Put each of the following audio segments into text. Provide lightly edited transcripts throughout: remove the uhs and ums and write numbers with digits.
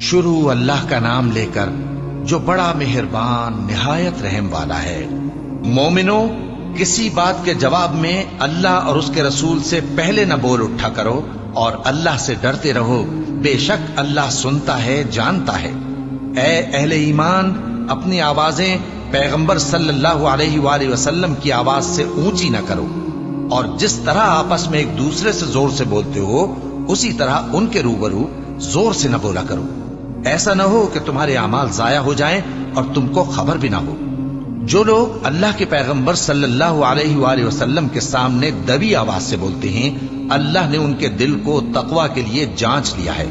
شروع اللہ کا نام لے کر جو بڑا مہربان نہایت رحم والا ہے۔ مومنو، کسی بات کے جواب میں اللہ اور اس کے رسول سے پہلے نہ بول اٹھا کرو اور اللہ سے ڈرتے رہو، بے شک اللہ سنتا ہے، جانتا ہے۔ اے اہل ایمان، اپنی آوازیں پیغمبر صلی اللہ علیہ وآلہ وسلم کی آواز سے اونچی نہ کرو، اور جس طرح آپس میں ایک دوسرے سے زور سے بولتے ہو اسی طرح ان کے روبرو زور سے نہ بولا کرو، ایسا نہ ہو کہ تمہارے اعمال ضائع ہو جائیں اور تم کو خبر بھی نہ ہو۔ جو لوگ اللہ کے پیغمبر صلی اللہ علیہ وآلہ وسلم کے سامنے دبی آواز سے بولتے ہیں، اللہ نے ان کے دل کو تقوی کے لیے جانچ لیا ہے،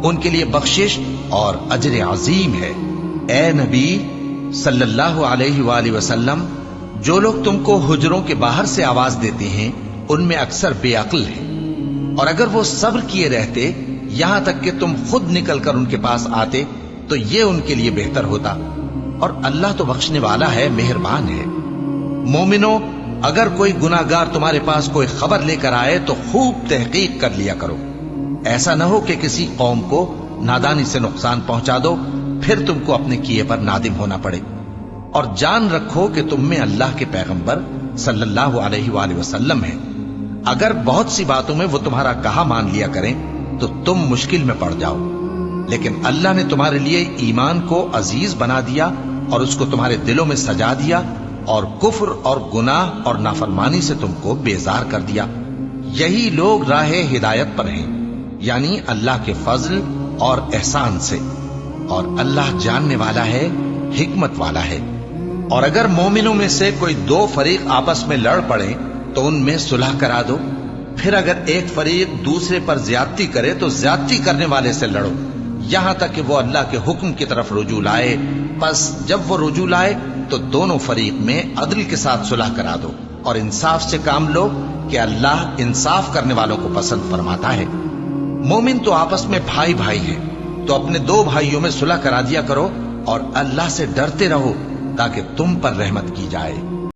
ان کے لیے بخشش اور اجر عظیم ہے۔ اے نبی صلی اللہ علیہ وآلہ وسلم، جو لوگ تم کو حجروں کے باہر سے آواز دیتے ہیں ان میں اکثر بے عقل ہیں، اور اگر وہ صبر کیے رہتے یہاں تک کہ تم خود نکل کر ان کے پاس آتے تو یہ ان کے لیے بہتر ہوتا، اور اللہ تو بخشنے والا ہے، مہربان ہے۔ مومنو، اگر کوئی گناہگار تمہارے پاس کوئی خبر لے کر آئے تو خوب تحقیق کر لیا کرو، ایسا نہ ہو کہ کسی قوم کو نادانی سے نقصان پہنچا دو پھر تم کو اپنے کیے پر نادم ہونا پڑے۔ اور جان رکھو کہ تم میں اللہ کے پیغمبر صلی اللہ علیہ وآلہ وسلم ہیں، اگر بہت سی باتوں میں وہ تمہارا کہا مان لیا کریں تو تم مشکل میں پڑ جاؤ، لیکن اللہ نے تمہارے لیے ایمان کو عزیز بنا دیا اور اس کو تمہارے دلوں میں سجا دیا، اور کفر اور گناہ اور نافرمانی سے تم کو بیزار کر دیا۔ یہی لوگ راہ ہدایت پر ہیں، یعنی اللہ کے فضل اور احسان سے، اور اللہ جاننے والا ہے، حکمت والا ہے۔ اور اگر مومنوں میں سے کوئی دو فریق آپس میں لڑ پڑے تو ان میں صلح کرا دو، پھر اگر ایک فریق دوسرے پر زیادتی کرے تو زیادتی کرنے والے سے لڑو، یہاں تک کہ وہ اللہ کے حکم کی طرف رجوع لائے۔ پس جب وہ رجوع لائے تو دونوں فریق میں عدل کے ساتھ صلح کرا دو، اور انصاف سے کام لو کہ اللہ انصاف کرنے والوں کو پسند فرماتا ہے۔ مومن تو آپس میں بھائی بھائی ہیں، تو اپنے دو بھائیوں میں صلح کرا دیا کرو، اور اللہ سے ڈرتے رہو تاکہ تم پر رحمت کی جائے۔